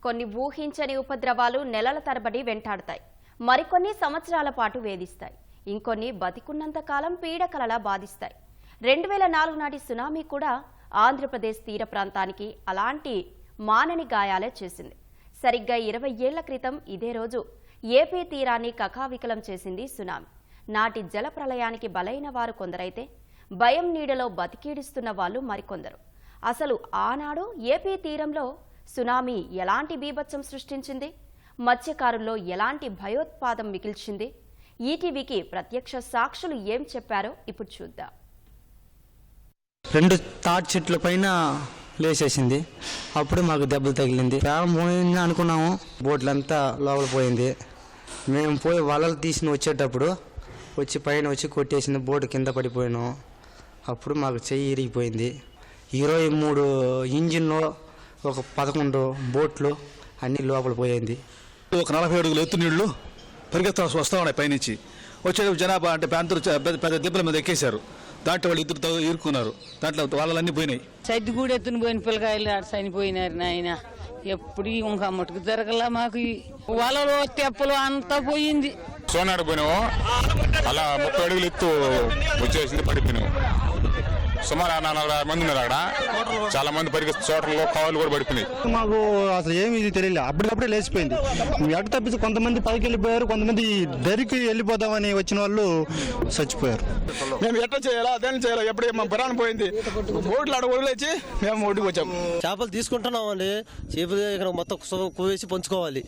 కొన్ని ఊహించని ఉపద్రవాలు నెలల తరబడి వెంటాడతాయి. మరికొన్ని సంవత్సరాల పాటు వేధిస్తాయి. ఇంకొన్ని బతికున్నంత కాలం పీడకలలా బాధిస్తాయి. 2004 నాటి సునామీ కూడా ఆంధ్రప్రదేశ్ తీర ప్రాంతానికి అలాంటి మానని గాయాలే చేసింది. సరిగ్గా 20 ఏళ్ల క్రితం ఇదే రోజు ఏపీ తీరాన్ని కకావికలం చేసింది సునామీ. నాటి జల ప్రళయానికి బలైన వారు కొందరైతే భయం నీడలో బతికీడిస్తున్న వాళ్ళు మరికొందరు. అసలు ఆనాడు ఏపీ తీరంలో సునామీ ఎలాంటి బీభత్సం సృష్టించింది? మత్స్యకారుల్లో ఎలాంటి భయోత్పాదం మిగిల్చింది? ఈటీవీకి ప్రత్యక్ష సాక్షులు ఏం చెప్పారో ఇప్పుడు చూద్దాం. 2 తాటి చెట్ల పైన లేచేసింది. అప్పుడు మాకు దెబ్బలు తగిలింది. ప్రాణం పోయింది అనుకున్నాము. బోట్లంతా లోపల పోయింది. మేము పోయి వలలు తీసుకుని వచ్చేటప్పుడు పైన వచ్చి కొట్టేసింది. బోటు కింద పడిపోయాను. అప్పుడు మాకు చెయ్యి ఇరిగిపోయింది. 23 ఇంజిన్లు, ఒక 11 బోట్లు అన్నీ లోపల పోయింది. ఒక 40 అడుగులు ఎత్తు నీళ్లు పరిగెత్తాల్సి వస్తూ ఉన్నాయి. పైనుంచి వచ్చే జనాభా అంటే ప్రాంతాలు పెద్ద దెబ్బల మీద ఎక్కేశారు. దాంట్లో వాళ్ళు ఇద్దరు ఇరుక్కున్నారు. దాంట్లో వాళ్ళన్నీ పోయినాయి. సర్ది కూడా ఎత్తుని పోయిన పిల్లకాయలు ఆడ చనిపోయినారు. నాయన ఎప్పుడు ఇంకా మటుకు జరగలా. మాకు వలలు తెప్పలు అంతా పోయింది. సోనాడు పోయినావు, అలా 30 అడుగులు ఎత్తు వచ్చేసింది, పడిపోయినావు. సుమారు 40 మంది ఉన్నారు అక్కడ. చాలా మంది పరిగెత్తి చోట్లలో కావాలి కూడా పడిపోయినాయి. మాకు అసలు ఏమి తెలియలే. అప్పటికప్పుడే లేచిపోయింది. ఎటు తప్పించి కొంతమంది పైకి వెళ్ళిపోయారు, కొంతమంది దరికి వెళ్ళిపోదామని వచ్చిన వాళ్ళు చచ్చిపోయారు. మేము ఎట్లా చేయాలా, అదేం చేయాలా, ఎప్పుడే మా బరాన్ని పోయింది. బోట్లు ఆడ వదిలేసి మేము ఒడ్డుకు వచ్చాము. చేపలు తీసుకుంటున్నామండి. చేపలు ఇక్కడ మొత్తం వేసి పంచుకోవాలి.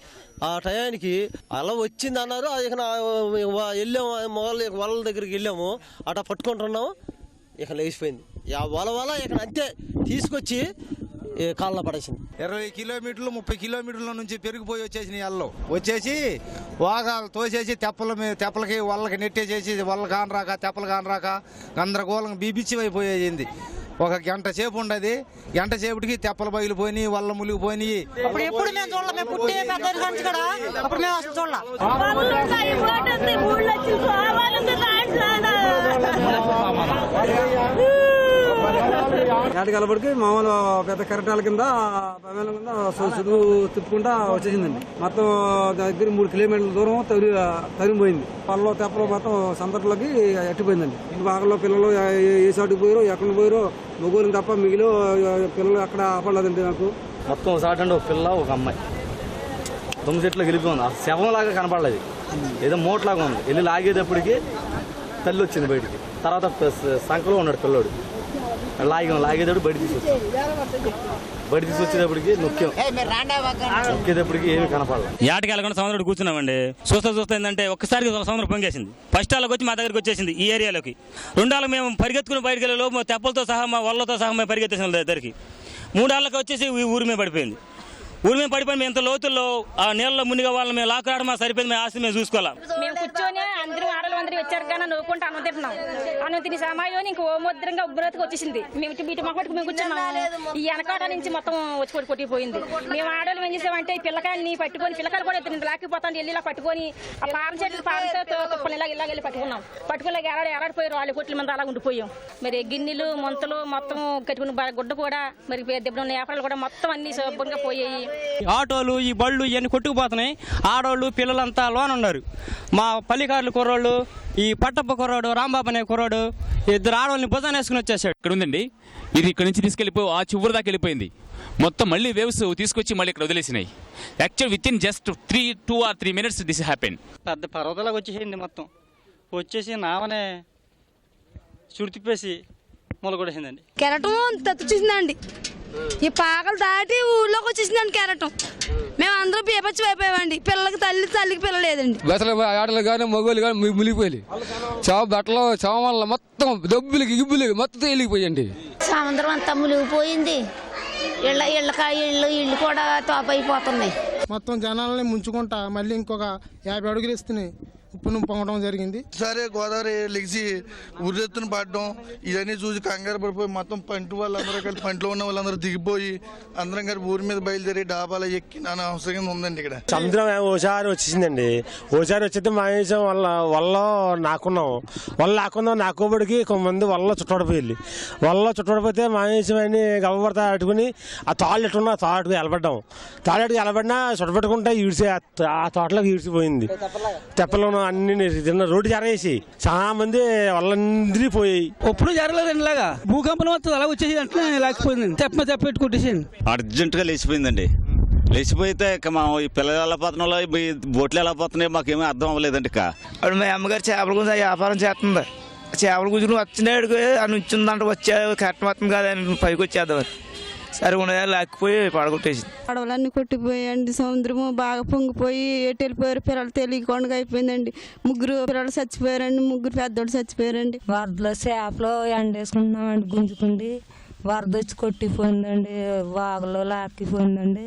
ఆ టయానికి అలా వచ్చింది అన్నారు. వెళ్ళాము, వలల దగ్గరికి వెళ్ళాము. అట్లా పట్టుకుంటున్నాము. ఇక లేచిపోయింది. వల ఇక అంతే తీసుకొచ్చి కాళ్ళ పడేసింది. 20 కిలోమీటర్లు 30 కిలోమీటర్ల నుంచి పెరిగిపోయి వచ్చేసిన అల్లు వచ్చేసి వాగాలు తోసేసి తెప్పలకి వల్లకి నెట్టేసేసి వల్ల కానరాక తెప్పలు కానరాక గందరగోళం బీబిచ్చి అయిపోయేది. ఒక గంట సేపు ఉండదు. గంట సేపటికి తెప్పలు బయలుపోయి వల్ల మునిగిపోయి. ఎప్పుడు మేము చూడాలి. మేము పుట్టి అప్పుడు మేము చూడాలి. ఏటకాలపడికి మామూలు పెద్ద కెరటాల కింద ప్రమేళం కింద సుడుగు తిప్పుకుంటా వచ్చేసిందండి. మొత్తం దగ్గర 3 కిలోమీటర్ల దూరం తరిగిపోయింది. పళ్ళలో తెప్పలో మొత్తం సందర్లోకి ఎట్టిపోయిందండి. భాగంలో పిల్లలు ఏ సాటుకు పోయారో ఎక్కడ పోయారో మొగోలు తప్ప మిగిలి పిల్లలు ఎక్కడ ఆపడలేదండి. నాకు మొత్తం సాటండి ఒక పిల్ల, ఒక అమ్మాయి దొంగ చెట్లో గెలిపోయింది. శవంలాగా కనపడలేదు, ఏదో మూటలాగా ఉంది. వెళ్ళి లాగేటప్పటికి తల్లి వచ్చింది బయటికి. తర్వాత సంకలో ఉన్నాడు పిల్లోడు. లాగేటప్పుడు బయట తీసుకొచ్చేటప్పటికి నొక్కేటప్పటికి ఏమి కనపడలేదు. ఏటకి వెళ్ళకుండా సముద్రం కూర్చున్నామండి. చూస్తే ఏంటంటే ఒక్కసారి సముద్రం పొంగేసింది. ఫస్ట్ వాళ్ళకి వచ్చి మా దగ్గరికి వచ్చేసింది ఈ ఏరియాలోకి. 2 వాళ్ళకి మేము పరిగెత్తుకుని బయటకు వెళ్ళే లోపు తెప్పలతో సహా మా వల్లతో సహా మేము పరిగెత్తేసాం దగ్గరికి. 3 వాళ్ళకి వచ్చేసి ఊరి మీద పడిపోయింది. ఊరి మీద పడిపోయి మేము ఇంత లోతుల్లో ఆ నీళ్ళలో మునిగా వాళ్ళని మేము లాక్కరావడం మా సరిపోయింది. మేము ఆస్తి మేము చూసుకోవాలి. మేము కూర్చొని అందరూ ఆడలు వచ్చారు కానీ నవ్వుకుంటూ అన్నం తింటున్నాం. అన్నం తిని సమయం ఇంకా ఓమోద్రంగా ఉబ్బరతికి వచ్చేసింది. మేము ఇటు మొక్కటికి మేము కూర్చున్నాము. ఈ వెనకాట నుంచి మొత్తం వచ్చి కొట్టిపోయింది. మేము ఆడలు ఏం చేసామంటే పిల్లకాయలని పట్టుకొని, పిల్లకాయలు కూడా ఎత్తుని లాక్కిపోతాను వెళ్ళి ఇలా పట్టుకొని ఆ పారం చెట్లు పారంతో ఇలాగ వెళ్ళి పట్టుకున్నాం. పట్టుకుని ఎరాడిపోయారు. వాళ్ళు కొట్ల మీద అలా ఉండిపోయాం. మరి గిన్నెలు మొంతలు మొత్తం కట్టుకుని గుడ్డ కూడా మరి దెబ్బలు ఉన్న ఏపరాలు కూడా మొత్తం అన్ని శుభ్రంగా పోయాయి. ఆటోలు ఈ బళ్ళు ఇవన్నీ కొట్టుకుపోతున్నాయి. ఆడవాళ్ళు పిల్లలంతా లోన ఉన్నారు. మా పల్లికారులు కుర్రోళ్ళు, ఈ పట్టప్ప కుర్రాడు, రాంబాబు అనే కుర్రాడు, 2 ఆడవాళ్ళని భుజాన్ని వేసుకుని వచ్చేసాడు. ఇక్కడ ఉందండి, ఇది ఇక్కడ నుంచి తీసుకెళ్ళిపోయి ఆ చివరి దాకా వెళ్ళిపోయింది. మొత్తం మళ్ళీ వేవ్స్ తీసుకొచ్చి మళ్ళీ ఇక్కడ వదిలేసినాయి. Actual within just 2 or 3 minutes this happen. పెద్ద పర్వతాలకు వచ్చేసింది. మొత్తం వచ్చేసి నావనే చుడితిప్పేసి మొలకొడేసిందండి. కెరటం తచ్చేసిందండి. ఈ పాకలు దాటి ఊళ్ళోకి వచ్చేసిందండి కెరటం. మేము అందరూ బీపచ్చి అయిపోయామండి. తల్లికి పిల్ల లేదండి. బెసలు ఆటలు కానీ మగోళ్ళు కానీ మునిగిపోయి బట్టలు చామల మొత్తం దబ్బులకి గిబ్బులకి మొత్తం వెళ్ళిపోయండి. సముద్రం అంతా మునిగిపోయింది. ఇళ్ళు కూడా తోపైపోతున్నాయి. మొత్తం జనాలని ముంచుకుంటా మళ్ళీ ఇంకొక 50 అడుగులు ఇస్తున్నాయి. ఉప్పును పొంగడం జరిగింది. సరే గోదావరి లెగిసి ఉర్రెత్తున పడడం ఇవన్నీ చూసి కంగారు పడిపోయి మొత్తం పంటి వాళ్ళందరూ కలిసి పంటలో ఉన్న వాళ్ళందరూ దిగిపోయి అందరం కలిసి ఊరి మీద బయలుదేరి డాబాలో ఎక్కి నాన్న అవసరం ఉందండి. ఇక్కడ సముద్రం ఓసారి వచ్చేసిందండి. ఓసారి వచ్చేస్తే మా వల్ల నాకున్నాం నాకోబడికి కొంతమంది వల్ల చుట్టబడిపోతే మా అని గవ్వబడతా అట్టుకుని ఆ తాళ్ళు ఎట్టున్నా తాడుకు ఎలబడ్డాం. తాళ్ళకి ఎలబడినా చుట్టబెట్టుకుంటే ఆ తోటలోకి ఈడ్చిపోయింది. తెప్పలను అన్ని రోడ్డు జరగేసి చాలా మంది వాళ్ళందరి పోయాయి. ఎప్పుడు జరగలేదండి. ఇలాగా భూకంపం వస్తుంది అలా వచ్చేసి అంటే లేకపోయింది. తెప్పెట్టు కొట్టేసింది. అర్జెంటుగా లేచిపోయిందండి. లేచిపోతే ఇక మా ఈ పిల్లలు ఎలా పోతున్నాలో బోట్లు ఎలా పోతున్నాయో మాకేమీ అర్థం అవ్వలేదండి. ఇప్పుడు మా అమ్మగారు చేపల గురించి వ్యాపారం చేస్తుంది. చేపల గురించి వచ్చినాడు అని ఉంచిందంటే వచ్చే కరెక్ట్ మొత్తం కాదని పైకి వచ్చేద్దాం. సరే ఉండగా లేకపోయి పడగొట్టేసింది. పడవలన్నీ కొట్టిపోయాయండి. సముద్రము బాగా పొంగిపోయి ఎటు వెళ్ళిపోయారు పిల్లలు తెలియకుండా అయిపోయిందండి. 3 పిల్లలు చచ్చిపోయారండి. 3 పెద్దోళ్ళు చచ్చిపోయారండి. వరదలో చేపలు ఎండేసుకుంటున్నామండి. గుంజుకుండి వరద వచ్చి కొట్టిపోయిందండి. వాగులో లాక్కిపోయిందండి.